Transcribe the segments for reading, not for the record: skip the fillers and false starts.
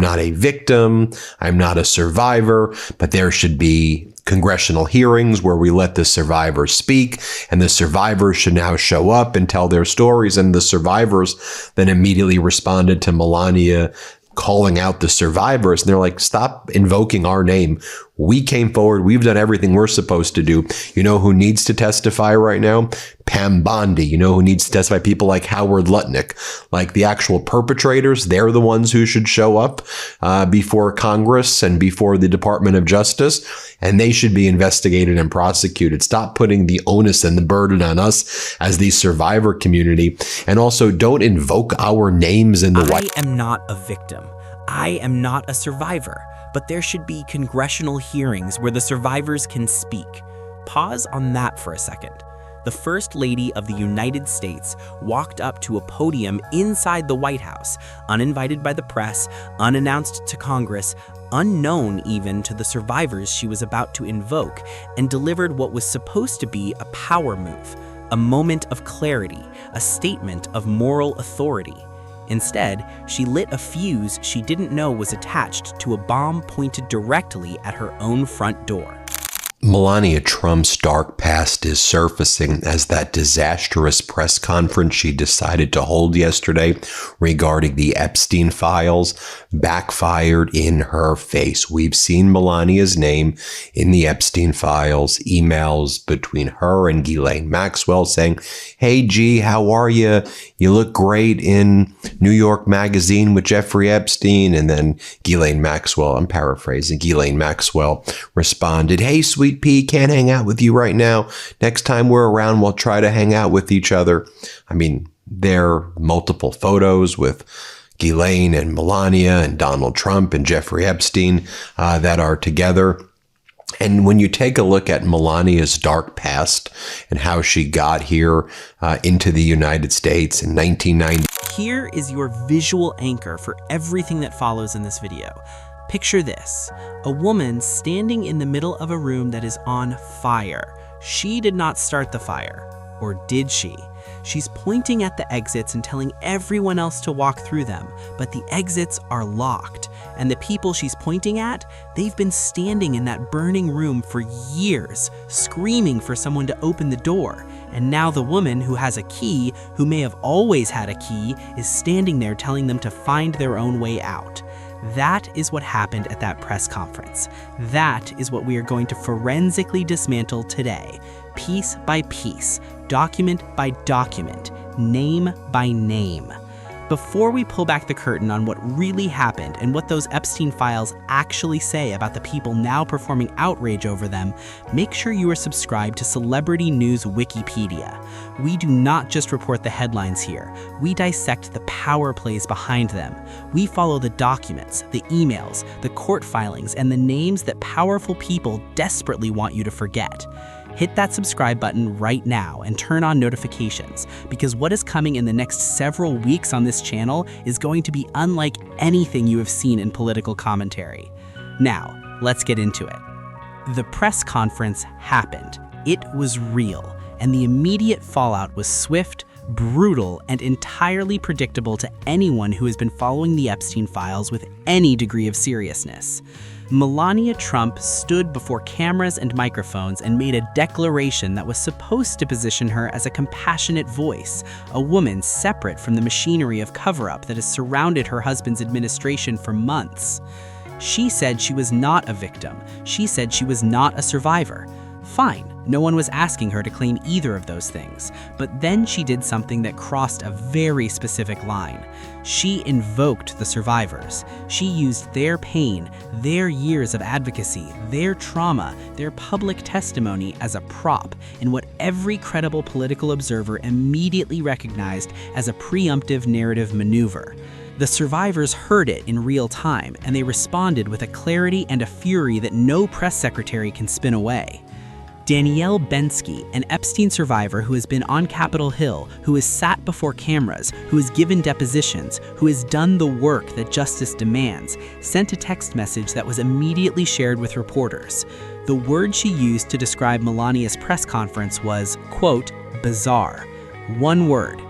not a victim, I'm not a survivor, but there should be congressional hearings where we let the survivors speak, and the survivors should now show up and tell their stories. And the survivors then immediately responded to Melania calling out the survivors. And they're like, stop invoking our name. We came forward. We've done everything we're supposed to do. You know who needs to testify right now? Pam Bondi. You know who needs to testify? People like Howard Lutnik, like the actual perpetrators. They're the ones who should show up before Congress and before the Department of Justice, and they should be investigated and prosecuted. Stop putting the onus and the burden on us as the survivor community. And also, don't invoke our names in the White House. I am not a victim. I am not a survivor, but there should be congressional hearings where the survivors can speak. Pause on that for a second. The First Lady of the United States walked up to a podium inside the White House, uninvited by the press, unannounced to Congress, unknown even to the survivors she was about to invoke, and delivered what was supposed to be a power move, a moment of clarity, a statement of moral authority. Instead, she lit a fuse she didn't know was attached to a bomb pointed directly at her own front door. Melania Trump's dark past is surfacing as that disastrous press conference she decided to hold yesterday regarding the Epstein files backfired in her face. We've seen Melania's name in the Epstein files, emails between her and Ghislaine Maxwell saying, "Hey G, how are you? You look great in New York Magazine with Jeffrey Epstein." And then Ghislaine Maxwell, I'm paraphrasing, Ghislaine Maxwell responded, "Hey, sweet P, can't hang out with you right now. Next time we're around, we'll try to hang out with each other." I mean, there are multiple photos with Ghislaine and Melania and Donald Trump and Jeffrey Epstein that are together. And when you take a look at Melania's dark past and how she got here into the United States in 1990. Here is your visual anchor for everything that follows in this video. Picture this, a woman standing in the middle of a room that is on fire. She did not start the fire, or did she? She's pointing at the exits and telling everyone else to walk through them, but the exits are locked. And the people she's pointing at, they've been standing in that burning room for years, screaming for someone to open the door. And now the woman who has a key, who may have always had a key, is standing there telling them to find their own way out. That is what happened at that press conference. That is what we are going to forensically dismantle today, piece by piece, document by document, name by name. Before we pull back the curtain on what really happened and what those Epstein files actually say about the people now performing outrage over them, make sure you are subscribed to Celebrity News Wikipedia. We do not just report the headlines here. We dissect the power plays behind them. We follow the documents, the emails, the court filings, and the names that powerful people desperately want you to forget. Hit that subscribe button right now and turn on notifications, because what is coming in the next several weeks on this channel is going to be unlike anything you have seen in political commentary. Now, let's get into it. The press conference happened. It was real, and the immediate fallout was swift, brutal, and entirely predictable to anyone who has been following the Epstein files with any degree of seriousness. Melania Trump stood before cameras and microphones and made a declaration that was supposed to position her as a compassionate voice, a woman separate from the machinery of cover-up that has surrounded her husband's administration for months. She said she was not a victim. She said she was not a survivor. Fine, no one was asking her to claim either of those things, but then she did something that crossed a very specific line. She invoked the survivors. She used their pain, their years of advocacy, their trauma, their public testimony as a prop in what every credible political observer immediately recognized as a preemptive narrative maneuver. The survivors heard it in real time, and they responded with a clarity and a fury that no press secretary can spin away. Danielle Bensky, an Epstein survivor who has been on Capitol Hill, who has sat before cameras, who has given depositions, who has done the work that justice demands, sent a text message that was immediately shared with reporters. The word she used to describe Melania's press conference was, quote, bizarre. One word,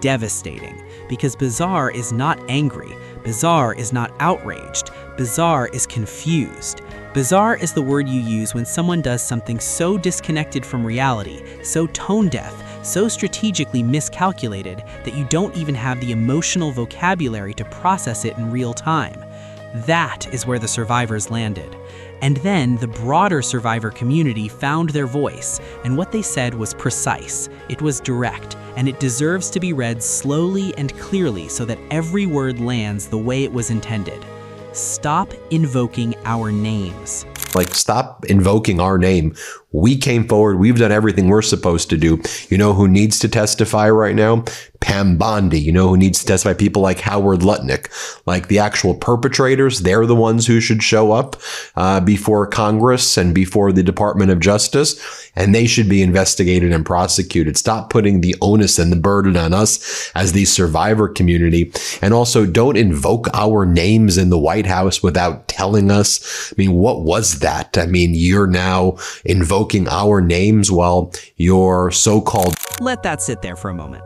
devastating. Because bizarre is not angry. Bizarre is not outraged. Bizarre is confused. Bizarre is the word you use when someone does something so disconnected from reality, so tone-deaf, so strategically miscalculated that you don't even have the emotional vocabulary to process it in real time. That is where the survivors landed. And then the broader survivor community found their voice, and what they said was precise, it was direct, and it deserves to be read slowly and clearly so that every word lands the way it was intended. Stop invoking our names. Stop invoking our name. We came forward. We've done everything we're supposed to do. You know who needs to testify right now? Pam Bondi. You know who needs to testify? People like Howard Lutnik. Like the actual perpetrators, they're the ones who should show up before Congress and before the Department of Justice, and they should be investigated and prosecuted. Stop putting the onus and the burden on us as the survivor community. And also, don't invoke our names in the White House without telling us. I mean, what was that? I mean, you're now invoking our names while your so-called... Let that sit there for a moment.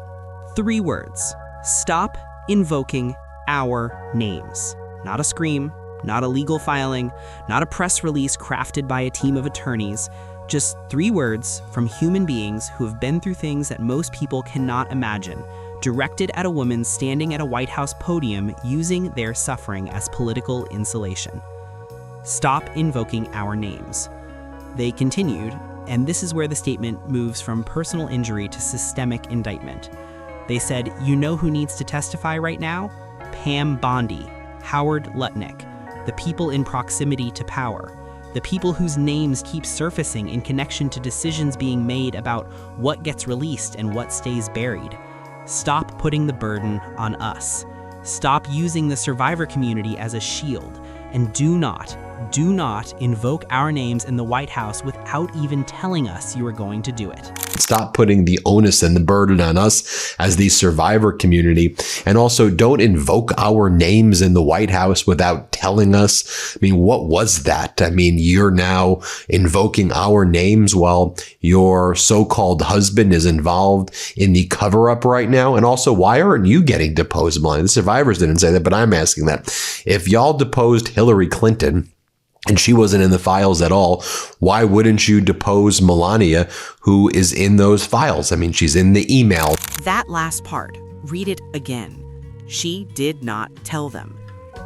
3 words. Stop invoking our names. Not a scream, not a legal filing, not a press release crafted by a team of attorneys. Just 3 words from human beings who have been through things that most people cannot imagine, directed at a woman standing at a White House podium using their suffering as political insulation. Stop invoking our names. They continued, and this is where the statement moves from personal injury to systemic indictment. They said, you know who needs to testify right now? Pam Bondi, Howard Lutnik, the people in proximity to power, the people whose names keep surfacing in connection to decisions being made about what gets released and what stays buried. Stop putting the burden on us. Stop using the survivor community as a shield, and do not invoke our names in the White House without even telling us you are going to do it. Stop putting the onus and the burden on us as the survivor community. And also, don't invoke our names in the White House without telling us. I mean, what was that? I mean, you're now invoking our names while your so-called husband is involved in the cover-up right now. And also, why aren't you getting deposed, Melania? The survivors didn't say that, but I'm asking that. If y'all deposed Hillary Clinton, and she wasn't in the files at all, why wouldn't you depose Melania, who is in those files? I mean, she's in the email. That last part, read it again. She did not tell them.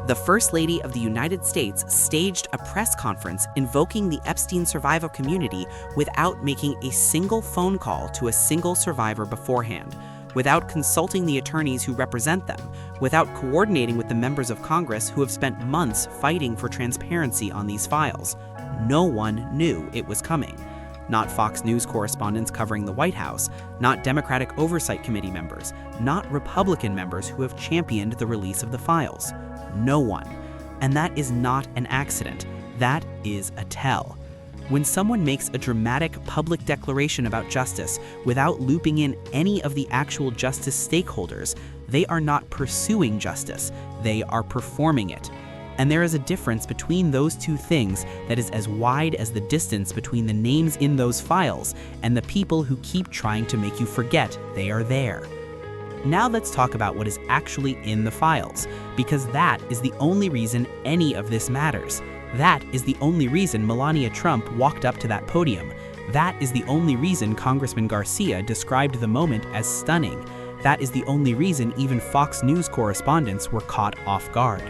The First Lady of the United States staged a press conference invoking the Epstein survivor community without making a single phone call to a single survivor beforehand, without consulting the attorneys who represent them, without coordinating with the members of Congress who have spent months fighting for transparency on these files. No one knew it was coming. Not Fox News correspondents covering the White House, not Democratic Oversight Committee members, not Republican members who have championed the release of the files. No one. And that is not an accident. That is a tell. When someone makes a dramatic public declaration about justice without looping in any of the actual justice stakeholders, they are not pursuing justice, they are performing it. And there is a difference between those two things that is as wide as the distance between the names in those files and the people who keep trying to make you forget they are there. Now let's talk about what is actually in the files, because that is the only reason any of this matters. That is the only reason Melania Trump walked up to that podium. That is the only reason Congressman Garcia described the moment as stunning. That is the only reason even Fox News correspondents were caught off guard.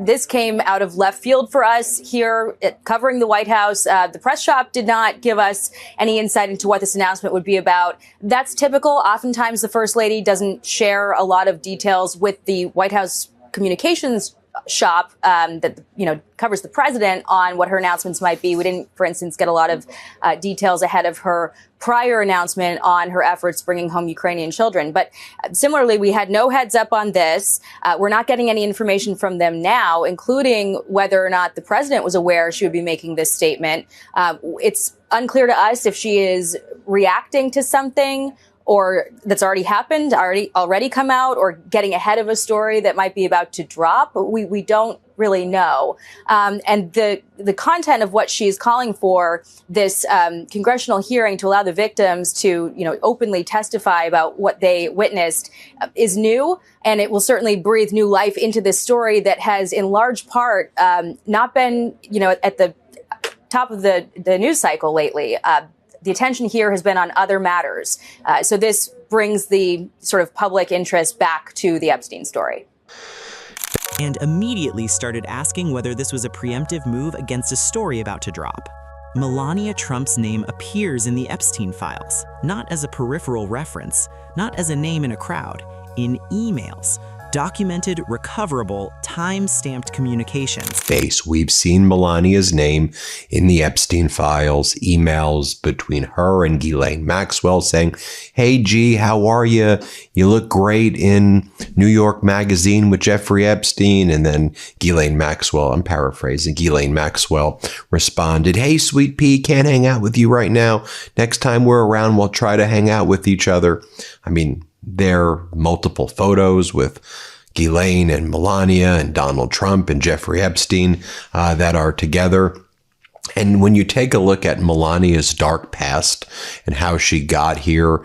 This came out of left field for us here covering the White House. The press shop did not give us any insight into what this announcement would be about. That's typical. Oftentimes, the First Lady doesn't share a lot of details with the White House communications shop that covers the president on what her announcements might be. We didn't, for instance, get a lot of details ahead of her prior announcement on her efforts bringing home Ukrainian children. But similarly, we had no heads up on this. We're not getting any information from them now, including whether or not the president was aware she would be making this statement. It's unclear to us if she is reacting to something or that's already happened, already come out, or getting ahead of a story that might be about to drop. We don't really know. And the content of what she's calling for, this congressional hearing to allow the victims to, openly testify about what they witnessed, is new. And it will certainly breathe new life into this story that has, in large part, not been, at the top of the news cycle lately. The attention here has been on other matters. So this brings the sort of public interest back to the Epstein story. And immediately started asking whether this was a preemptive move against a story about to drop. Melania Trump's name appears in the Epstein files, not as a peripheral reference, not as a name in a crowd, in emails. Documented, recoverable, time-stamped communications. We've seen Melania's name in the Epstein files, emails between her and Ghislaine Maxwell saying, "Hey, G, how are you? You look great in New York Magazine with Jeffrey Epstein." And then Ghislaine Maxwell, I'm paraphrasing, Ghislaine Maxwell responded, "Hey, sweet pea, can't hang out with you right now. Next time we're around, we'll try to hang out with each other." I mean, there are multiple photos with Ghislaine and Melania and Donald Trump and Jeffrey Epstein that are together. And when you take a look at Melania's dark past and how she got here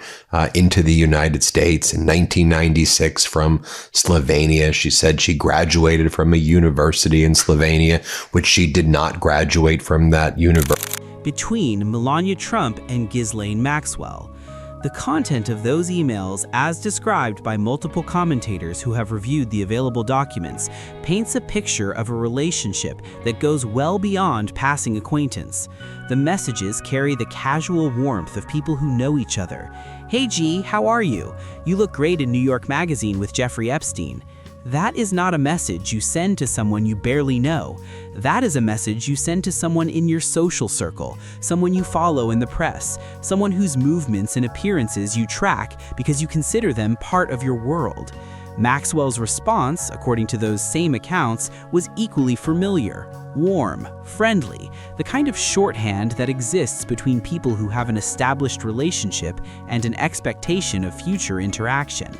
into the United States in 1996 from Slovenia, she said she graduated from a university in Slovenia, which she did not graduate from that university. Between Melania Trump and Ghislaine Maxwell. The content of those emails, as described by multiple commentators who have reviewed the available documents, paints a picture of a relationship that goes well beyond passing acquaintance. The messages carry the casual warmth of people who know each other. "Hey G, how are you? You look great in New York Magazine with Jeffrey Epstein." That is not a message you send to someone you barely know. That is a message you send to someone in your social circle, someone you follow in the press, someone whose movements and appearances you track because you consider them part of your world. Maxwell's response, according to those same accounts, was equally familiar, warm, friendly, the kind of shorthand that exists between people who have an established relationship and an expectation of future interaction.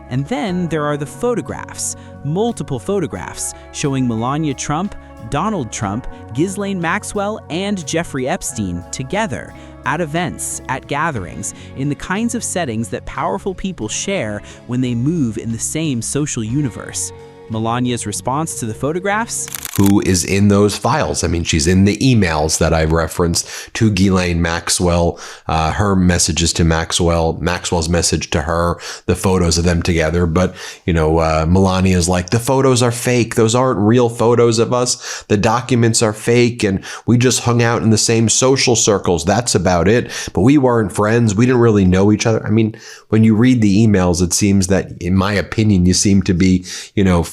And then there are the photographs, multiple photographs, showing Melania Trump, Donald Trump, Ghislaine Maxwell, and Jeffrey Epstein together at events, at gatherings, in the kinds of settings that powerful people share when they move in the same social universe. Melania's response to the photographs? Who is in those files? I mean, she's in the emails that I've referenced to Ghislaine Maxwell, her messages to Maxwell, Maxwell's message to her, the photos of them together. But, Melania's like, the photos are fake. Those aren't real photos of us. The documents are fake. And we just hung out in the same social circles. That's about it. But we weren't friends. We didn't really know each other. I mean, when you read the emails, it seems that, in my opinion, you seem to be,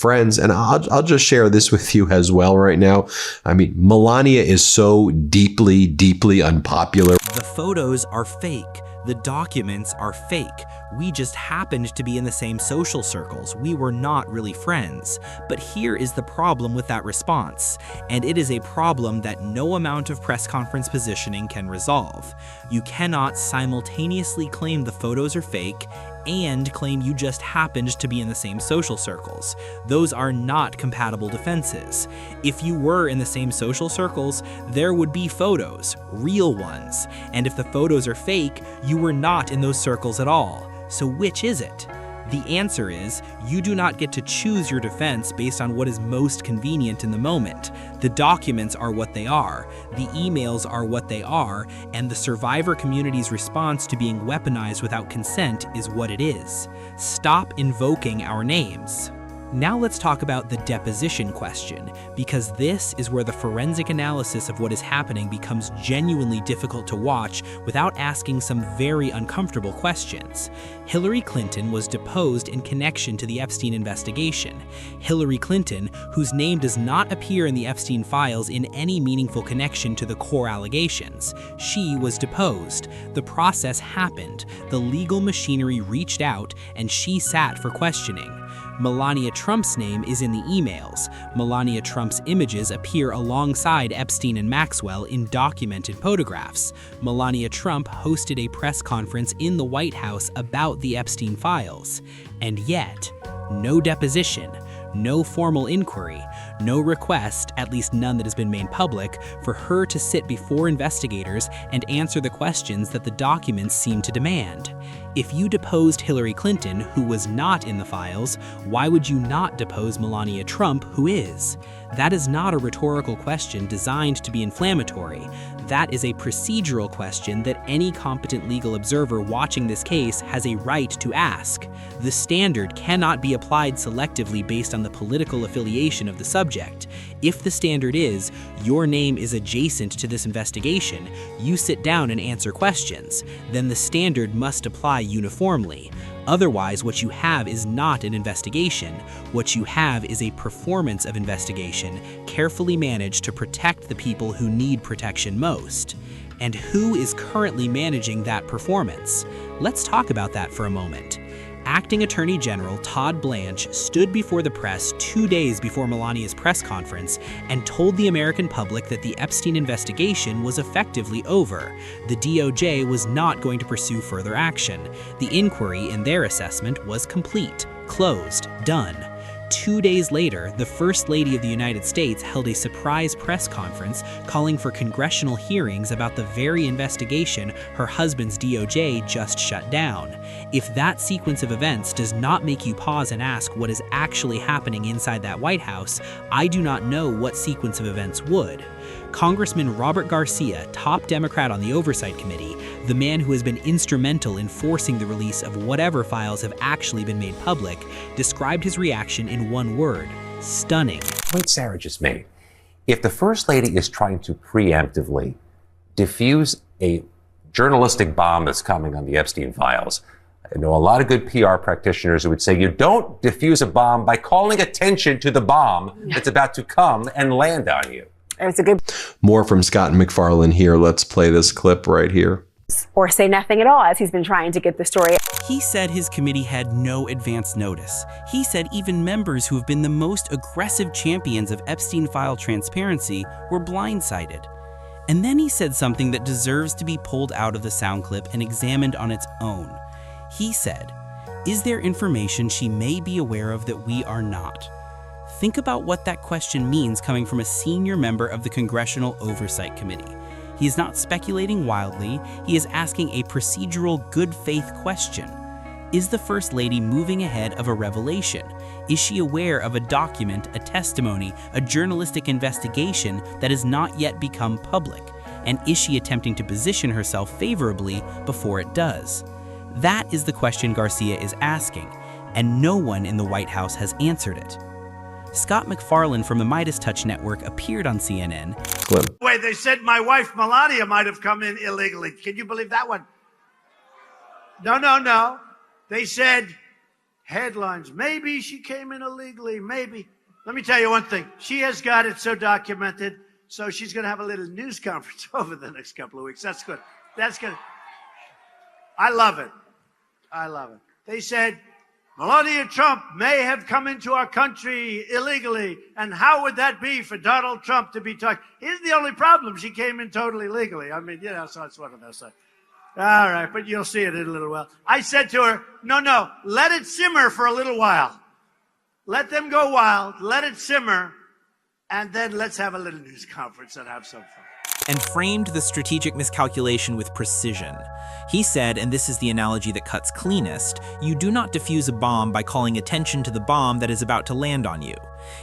friends. And I'll just share this with you as well right now. I mean, Melania is so deeply, deeply unpopular. The photos are fake. The documents are fake. We just happened to be in the same social circles. We were not really friends. But here is the problem with that response. And it is a problem that no amount of press conference positioning can resolve. You cannot simultaneously claim the photos are fake and claim you just happened to be in the same social circles. Those are not compatible defenses. If you were in the same social circles, there would be photos, real ones. And if the photos are fake, you were not in those circles at all. So which is it? The answer is, you do not get to choose your defense based on what is most convenient in the moment. The documents are what they are, the emails are what they are, and the survivor community's response to being weaponized without consent is what it is. Stop invoking our names. Now let's talk about the deposition question, because this is where the forensic analysis of what is happening becomes genuinely difficult to watch without asking some very uncomfortable questions. Hillary Clinton was deposed in connection to the Epstein investigation. Hillary Clinton, whose name does not appear in the Epstein files in any meaningful connection to the core allegations. She was deposed. The process happened. The legal machinery reached out, and she sat for questioning. Melania Trump's name is in the emails. Melania Trump's images appear alongside Epstein and Maxwell in documented photographs. Melania Trump hosted a press conference in the White House about the Epstein files. And yet, no deposition, no formal inquiry, no request, at least none that has been made public, for her to sit before investigators and answer the questions that the documents seem to demand. If you deposed Hillary Clinton, who was not in the files, why would you not depose Melania Trump, who is? That is not a rhetorical question designed to be inflammatory. That is a procedural question that any competent legal observer watching this case has a right to ask. The standard cannot be applied selectively based on the political affiliation of the subject. If the standard is, your name is adjacent to this investigation, you sit down and answer questions, then the standard must apply uniformly. Otherwise, what you have is not an investigation. What you have is a performance of investigation, carefully managed to protect the people who need protection most. And who is currently managing that performance? Let's talk about that for a moment. Acting Attorney General Todd Blanch stood before the press 2 days before Melania's press conference and told the American public that the Epstein investigation was effectively over. The DOJ was not going to pursue further action. The inquiry, in their assessment, was complete, closed, done. 2 days later, the First Lady of the United States held a surprise press conference calling for congressional hearings about the very investigation her husband's DOJ just shut down. If that sequence of events does not make you pause and ask what is actually happening inside that White House, I do not know what sequence of events would. Congressman Robert Garcia, top Democrat on the Oversight Committee, the man who has been instrumental in forcing the release of whatever files have actually been made public, described his reaction in one word: stunning. Point Sarah just made. If the First Lady is trying to preemptively diffuse a journalistic bomb that's coming on the Epstein files, I know a lot of good PR practitioners who would say you don't diffuse a bomb by calling attention to the bomb that's about to come and land on you. It's a good. More from Scott MacFarlane here. Let's play this clip right here. Or say nothing at all, as he's been trying to get the story. He said his committee had no advance notice. He said even members who have been the most aggressive champions of Epstein file transparency were blindsided. And then he said something that deserves to be pulled out of the sound clip and examined on its own. He said, "Is there information she may be aware of that we are not?" Think about what that question means coming from a senior member of the Congressional Oversight Committee. He is not speculating wildly, he is asking a procedural good faith question. Is the First Lady moving ahead of a revelation? Is she aware of a document, a testimony, a journalistic investigation that has not yet become public? And is she attempting to position herself favorably before it does? That is the question Garcia is asking, and no one in the White House has answered it. Scott MacFarlane from the Midas Touch Network appeared on CNN. Wait, they said my wife Melania might have come in illegally. Can you believe that one? No. They said headlines. Maybe she came in illegally. Maybe. Let me tell you one thing. She has got it so documented, so she's going to have a little news conference over the next couple of weeks. That's good. That's good. I love it. They said Melania Trump may have come into our country illegally, and how would that be for Donald Trump to be talking? Here's the only problem. She came in totally legally. I mean, so it's one of those things. All right, but you'll see it in a little while. I said to her, no, let it simmer for a little while. Let them go wild, let it simmer, and then let's have a little news conference and have some fun. And framed the strategic miscalculation with precision. He said, and this is the analogy that cuts cleanest, you do not defuse a bomb by calling attention to the bomb that is about to land on you.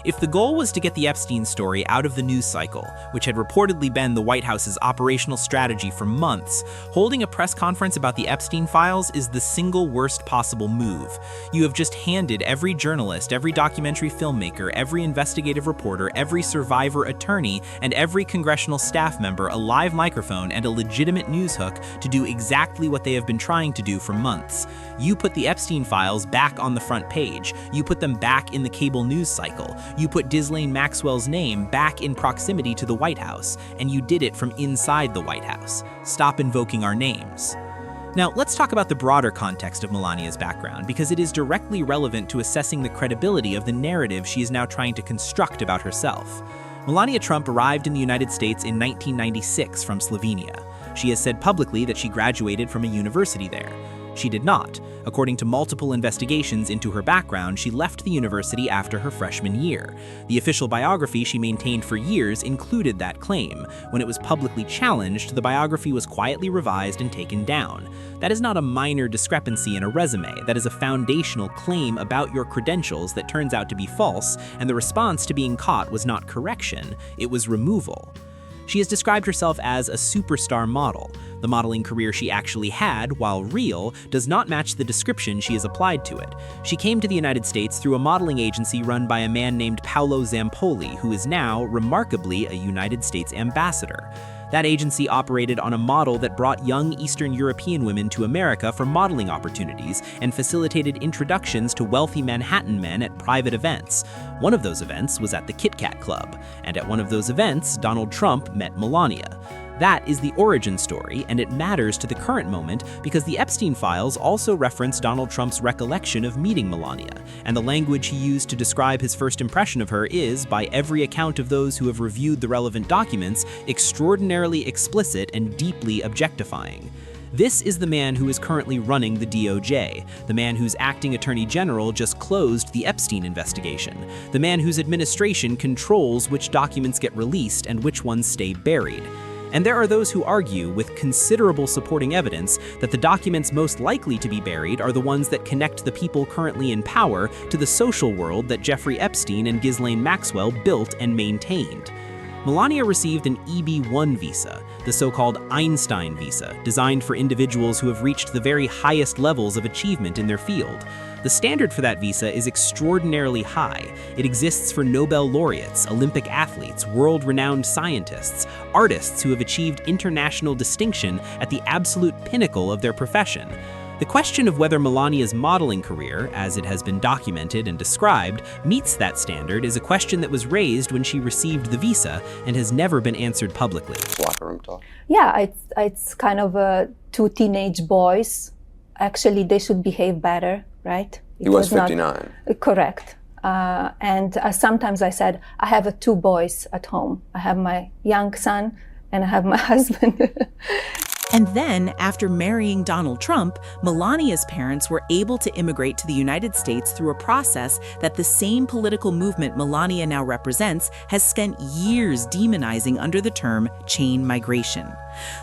If the goal was to get the Epstein story out of the news cycle, which had reportedly been the White House's operational strategy for months, holding a press conference about the Epstein files is the single worst possible move. You have just handed every journalist, every documentary filmmaker, every investigative reporter, every survivor attorney, and every congressional staff member a live microphone and a legitimate news hook to do exactly what they have been trying to do for months. You put the Epstein files back on the front page. You put them back in the cable news cycle. You put Ghislaine Maxwell's name back in proximity to the White House, and you did it from inside the White House. Stop invoking our names. Now, let's talk about the broader context of Melania's background, because it is directly relevant to assessing the credibility of the narrative she is now trying to construct about herself. Melania Trump arrived in the United States in 1996 from Slovenia. She has said publicly that she graduated from a university there. She did not. According to multiple investigations into her background, she left the university after her freshman year. The official biography she maintained for years included that claim. When it was publicly challenged, the biography was quietly revised and taken down. That is not a minor discrepancy in a resume. That is a foundational claim about your credentials that turns out to be false, and the response to being caught was not correction, it was removal. She has described herself as a superstar model. The modeling career she actually had, while real, does not match the description she has applied to it. She came to the United States through a modeling agency run by a man named Paolo Zampoli, who is now, remarkably, a United States ambassador. That agency operated on a model that brought young Eastern European women to America for modeling opportunities and facilitated introductions to wealthy Manhattan men at private events. One of those events was at the Kit Kat Club, and at one of those events, Donald Trump met Melania. That is the origin story, and it matters to the current moment because the Epstein files also reference Donald Trump's recollection of meeting Melania, and the language he used to describe his first impression of her is, by every account of those who have reviewed the relevant documents, extraordinarily explicit and deeply objectifying. This is the man who is currently running the DOJ, the man whose acting attorney general just closed the Epstein investigation, the man whose administration controls which documents get released and which ones stay buried. And there are those who argue, with considerable supporting evidence, that the documents most likely to be buried are the ones that connect the people currently in power to the social world that Jeffrey Epstein and Ghislaine Maxwell built and maintained. Melania received an EB-1 visa, the so-called Einstein visa, designed for individuals who have reached the very highest levels of achievement in their field. The standard for that visa is extraordinarily high. It exists for Nobel laureates, Olympic athletes, world-renowned scientists, artists who have achieved international distinction at the absolute pinnacle of their profession. The question of whether Melania's modeling career, as it has been documented and described, meets that standard is a question that was raised when she received the visa and has never been answered publicly. Locker room talk. Yeah, it's kind of two teenage boys. Actually, they should behave better, right? He was 59. Correct. And sometimes I said, I have two boys at home. I have my young son and I have my husband. And then, after marrying Donald Trump, Melania's parents were able to immigrate to the United States through a process that the same political movement Melania now represents has spent years demonizing under the term chain migration.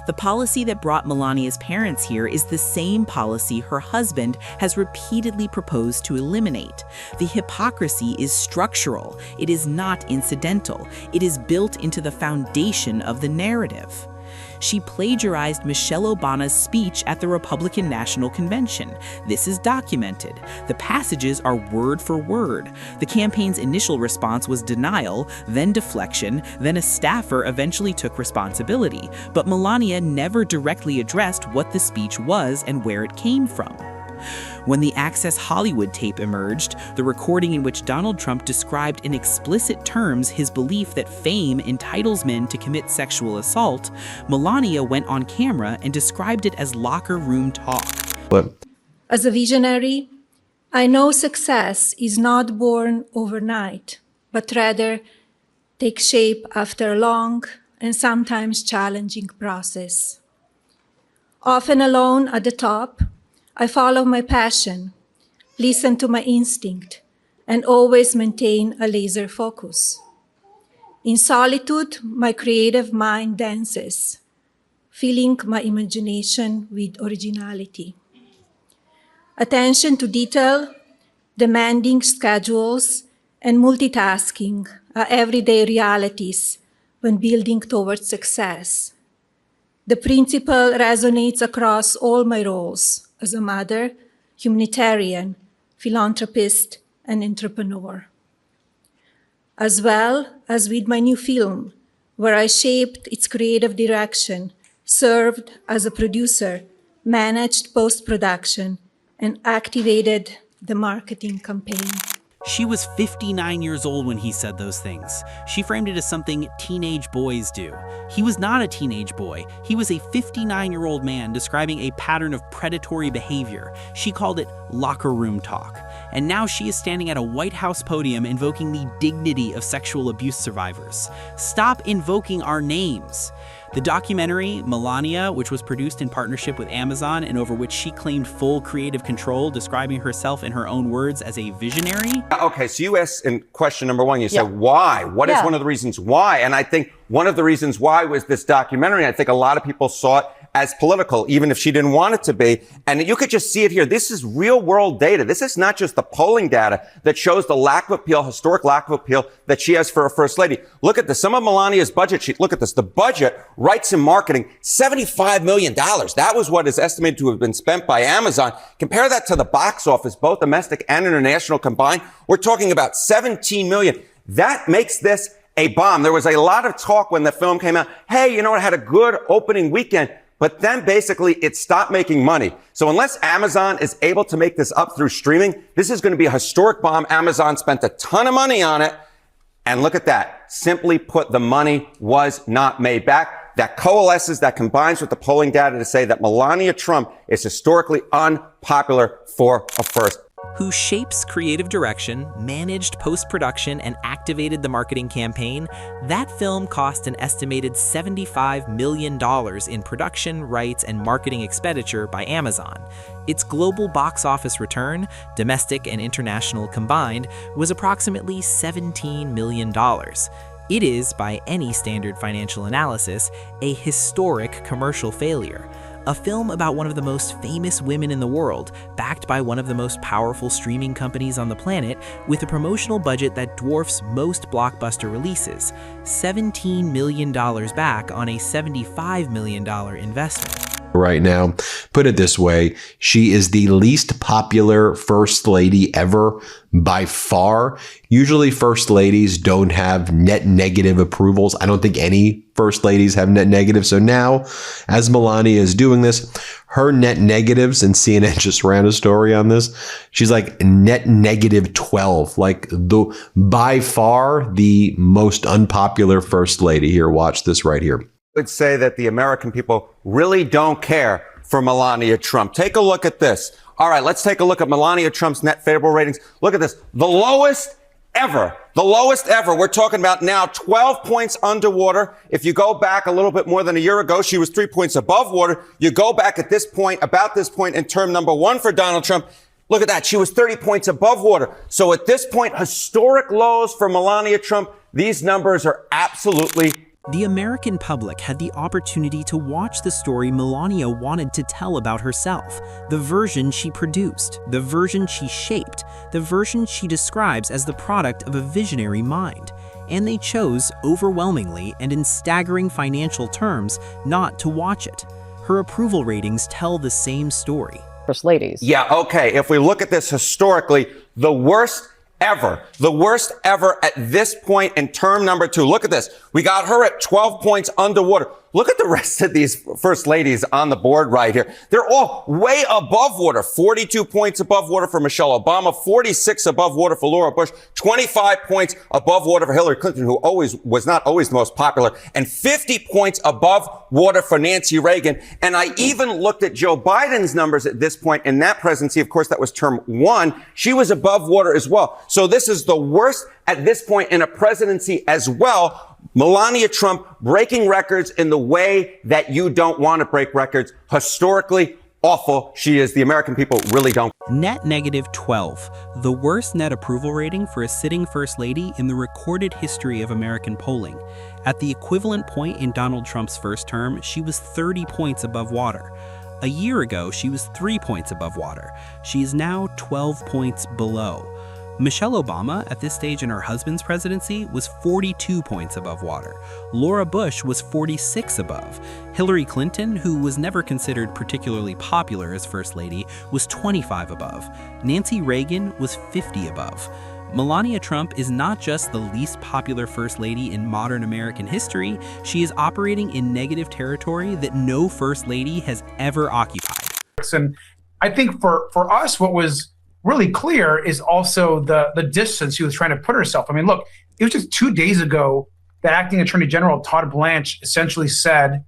The policy that brought Melania's parents here is the same policy her husband has repeatedly proposed to eliminate. The hypocrisy is structural. It is not incidental. It is built into the foundation of the narrative. She plagiarized Michelle Obama's speech at the Republican National Convention. This is documented. The passages are word for word. The campaign's initial response was denial, then deflection, then a staffer eventually took responsibility. But Melania never directly addressed what the speech was and where it came from. When the Access Hollywood tape emerged, the recording in which Donald Trump described in explicit terms his belief that fame entitles men to commit sexual assault, Melania went on camera and described it as locker room talk. As a visionary, I know success is not born overnight, but rather takes shape after a long and sometimes challenging process. Often alone at the top, I follow my passion, listen to my instinct, and always maintain a laser focus. In solitude, my creative mind dances, filling my imagination with originality. Attention to detail, demanding schedules, and multitasking are everyday realities when building towards success. The principle resonates across all my roles as a mother, humanitarian, philanthropist, and entrepreneur. As well as with my new film, where I shaped its creative direction, served as a producer, managed post-production, and activated the marketing campaign. She was 59 years old when he said those things. She framed it as something teenage boys do. He was not a teenage boy. He was a 59-year-old man describing a pattern of predatory behavior. She called it locker room talk. And now she is standing at a White House podium invoking the dignity of sexual abuse survivors. Stop invoking our names. The documentary, Melania, which was produced in partnership with Amazon and over which she claimed full creative control, describing herself in her own words as a visionary. Okay, so you asked in question number one, you said why? What is one of the reasons why? And I think one of the reasons why was this documentary. I think a lot of people saw it as political, even if she didn't want it to be. And you could just see it here. This is real world data. This is not just the polling data that shows the lack of appeal, historic lack of appeal that she has for a first lady. Look at this. Some of Melania's budget sheet. Look at this. The budget, rights and marketing, $75 million. That was what is estimated to have been spent by Amazon. Compare that to the box office, both domestic and international combined. We're talking about $17 million. That makes this a bomb. There was a lot of talk when the film came out. Hey, you know, it had a good opening weekend. But then basically it stopped making money. So unless Amazon is able to make this up through streaming, this is going to be a historic bomb. Amazon spent a ton of money on it. And look at that. Simply put, the money was not made back. That coalesces, that combines with the polling data to say that Melania Trump is historically unpopular for a first. Who shapes creative direction, managed post-production, and activated the marketing campaign, that film cost an estimated $75 million in production, rights, and marketing expenditure by Amazon. Its global box office return, domestic and international combined, was approximately $17 million. It is, by any standard financial analysis, a historic commercial failure. A film about one of the most famous women in the world, backed by one of the most powerful streaming companies on the planet, with a promotional budget that dwarfs most blockbuster releases. $17 million back on a $75 million investment. Right now, put it this way, she is the least popular first lady ever by far. Usually first ladies don't have net negative approvals. I don't think any first ladies have net negative. So now, as Melania is doing this, her net negatives, and CNN just ran a story on this, she's like net negative 12, like by far the most unpopular first lady. Here, watch this right here. Would say that the American people really don't care for Melania Trump. Take a look at this. All right, let's take a look at Melania Trump's net favorable ratings. Look at this. The lowest ever. The lowest ever. We're talking about now 12 points underwater. If you go back a little bit more than a year ago, she was 3 points above water. You go back at this point, about this point in term number one for Donald Trump. Look at that. She was 30 points above water. So at this point, historic lows for Melania Trump. These numbers are absolutely The American public had the opportunity to watch the story Melania wanted to tell about herself, the version she produced, the version she shaped, the version she describes as the product of a visionary mind. And they chose, overwhelmingly and in staggering financial terms, not to watch it. Her approval ratings tell the same story. First ladies. Yeah, okay. If we look at this historically, the worst ever at this point in term number two. Look at this. We got her at 12 points underwater. Look at the rest of these first ladies on the board right here. They're all way above water. 42 points above water for Michelle Obama, 46 above water for Laura Bush, 25 points above water for Hillary Clinton, who was not always the most popular, and 50 points above water for Nancy Reagan. And I even looked at Joe Biden's numbers at this point in that presidency. Of course, that was term one. She was above water as well. So this is the worst at this point in a presidency as well. Melania Trump breaking records in the way that you don't want to break records. Historically awful she is. The American people really don't. Net negative 12, the worst net approval rating for a sitting first lady in the recorded history of American polling. At the equivalent point in Donald Trump's first term, she was 30 points above water. A year ago, she was 3 points above water. She is now 12 points below. Michelle Obama, at this stage in her husband's presidency, was 42 points above water. Laura Bush was 46 above. Hillary Clinton, who was never considered particularly popular as First Lady, was 25 above. Nancy Reagan was 50 above. Melania Trump is not just the least popular First Lady in modern American history, she is operating in negative territory that no First Lady has ever occupied. And I think for us, what was really clear is also the distance she was trying to put herself. I mean, look, it was just 2 days ago that Acting Attorney General Todd Blanch essentially said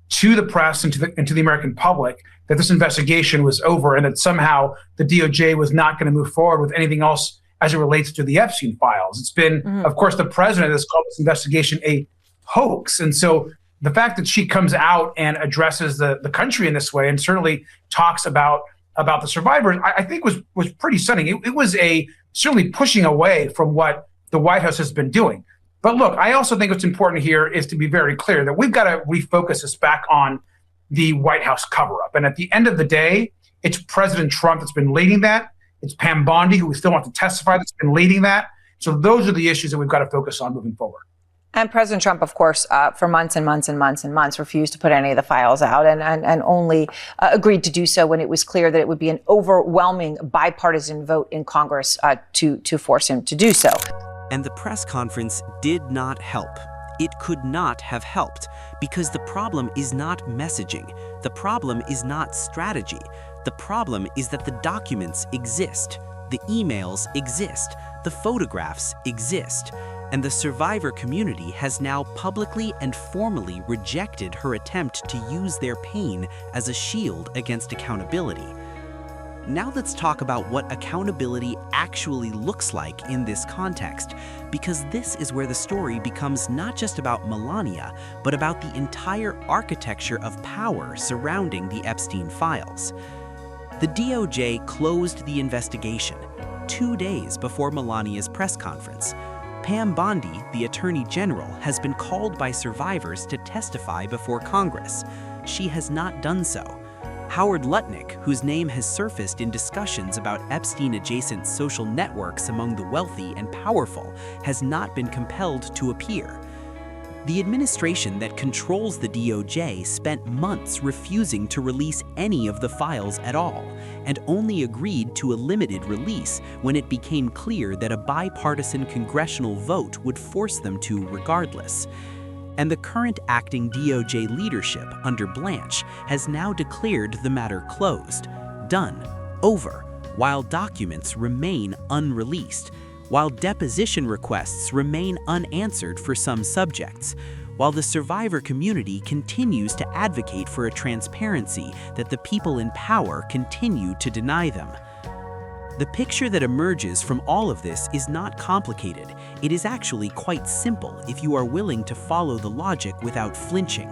to the press and to the American public that this investigation was over and that somehow the DOJ was not going to move forward with anything else as it relates to the Epstein files. It's been, of course, the president has called this investigation a hoax. And so the fact that she comes out and addresses the country in this way and certainly talks about the survivors, I think was pretty stunning. It was certainly pushing away from what the White House has been doing. But look, I also think what's important here is to be very clear that we've got to refocus this back on the White House cover-up. And at the end of the day, it's President Trump that's been leading that. It's Pam Bondi, who we still want to testify, that's been leading that. So those are the issues that we've got to focus on moving forward. And President Trump, of course, for months and months and months and months refused to put any of the files out and only agreed to do so when it was clear that it would be an overwhelming bipartisan vote in Congress to force him to do so. And the press conference did not help. It could not have helped because the problem is not messaging. The problem is not strategy. The problem is that the documents exist. The emails exist. The photographs exist. And the survivor community has now publicly and formally rejected her attempt to use their pain as a shield against accountability. Now let's talk about what accountability actually looks like in this context, because this is where the story becomes not just about Melania, but about the entire architecture of power surrounding the Epstein files. The DOJ closed the investigation 2 days before Melania's press conference. Pam Bondi, the Attorney General, has been called by survivors to testify before Congress. She has not done so. Howard Lutnik, whose name has surfaced in discussions about Epstein-adjacent social networks among the wealthy and powerful, has not been compelled to appear. The administration that controls the DOJ spent months refusing to release any of the files at all, and only agreed to a limited release when it became clear that a bipartisan congressional vote would force them to regardless. And the current acting DOJ leadership under Blanch has now declared the matter closed, done, over, while documents remain unreleased, while deposition requests remain unanswered for some subjects, while the survivor community continues to advocate for a transparency that the people in power continue to deny them. The picture that emerges from all of this is not complicated. It is actually quite simple if you are willing to follow the logic without flinching.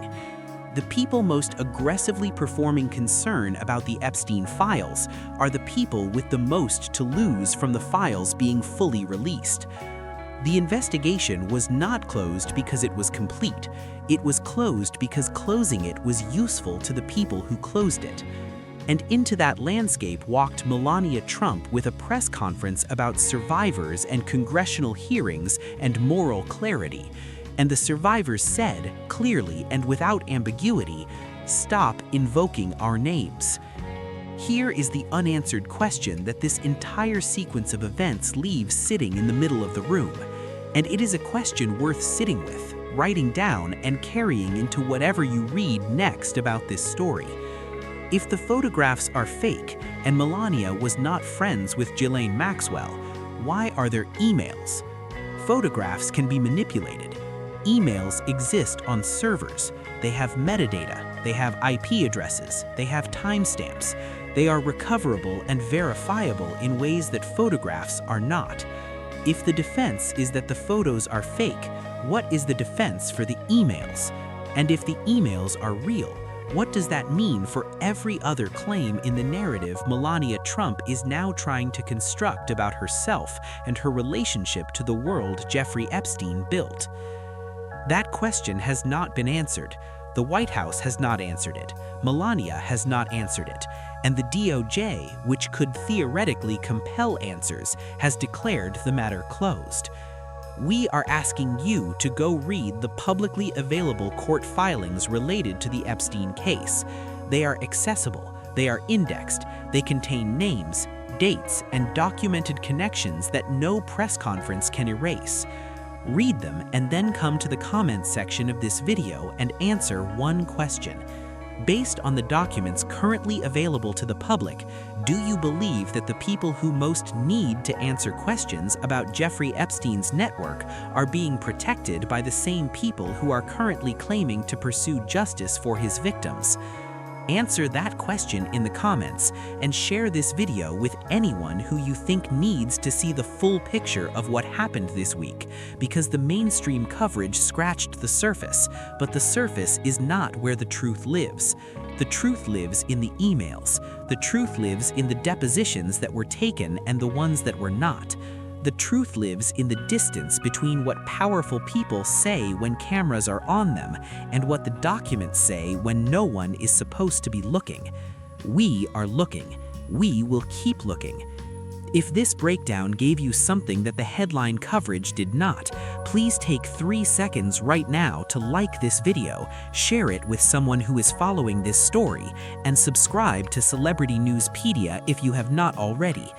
The people most aggressively performing concern about the Epstein files are the people with the most to lose from the files being fully released. The investigation was not closed because it was complete. It was closed because closing it was useful to the people who closed it. And into that landscape walked Melania Trump with a press conference about survivors and congressional hearings and moral clarity. And the survivors said, clearly and without ambiguity, "Stop invoking our names." Here is the unanswered question that this entire sequence of events leaves sitting in the middle of the room. And it is a question worth sitting with, writing down, and carrying into whatever you read next about this story. If the photographs are fake and Melania was not friends with Ghislaine Maxwell, why are there emails? Photographs can be manipulated. Emails exist on servers. They have metadata, they have IP addresses, they have timestamps. They are recoverable and verifiable in ways that photographs are not. If the defense is that the photos are fake, what is the defense for the emails? And if the emails are real, what does that mean for every other claim in the narrative Melania Trump is now trying to construct about herself and her relationship to the world Jeffrey Epstein built? That question has not been answered. The White House has not answered it. Melania has not answered it. And the DOJ, which could theoretically compel answers, has declared the matter closed. We are asking you to go read the publicly available court filings related to the Epstein case. They are accessible, they are indexed, they contain names, dates, and documented connections that no press conference can erase. Read them and then come to the comments section of this video and answer one question. Based on the documents currently available to the public, Do you believe that the people who most need to answer questions about Jeffrey Epstein's network are being protected by the same people who are currently claiming to pursue justice for his victims? Answer that question in the comments and share this video with anyone who you think needs to see the full picture of what happened this week, because the mainstream coverage scratched the surface, but the surface is not where the truth lives. The truth lives in the emails. The truth lives in the depositions that were taken and the ones that were not. The truth lives in the distance between what powerful people say when cameras are on them and what the documents say when no one is supposed to be looking. We are looking. We will keep looking. If this breakdown gave you something that the headline coverage did not, please take 3 seconds right now to like this video, share it with someone who is following this story, and subscribe to Celebrity Newspedia if you have not already.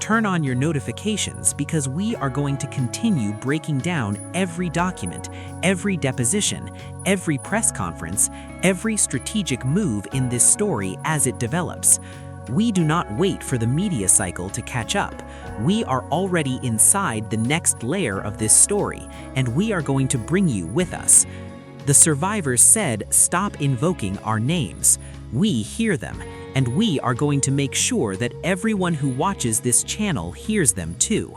Turn on your notifications because we are going to continue breaking down every document, every deposition, every press conference, every strategic move in this story as it develops. We do not wait for the media cycle to catch up. We are already inside the next layer of this story, and we are going to bring you with us. The survivors said, "Stop invoking our names." We hear them, and we are going to make sure that everyone who watches this channel hears them too.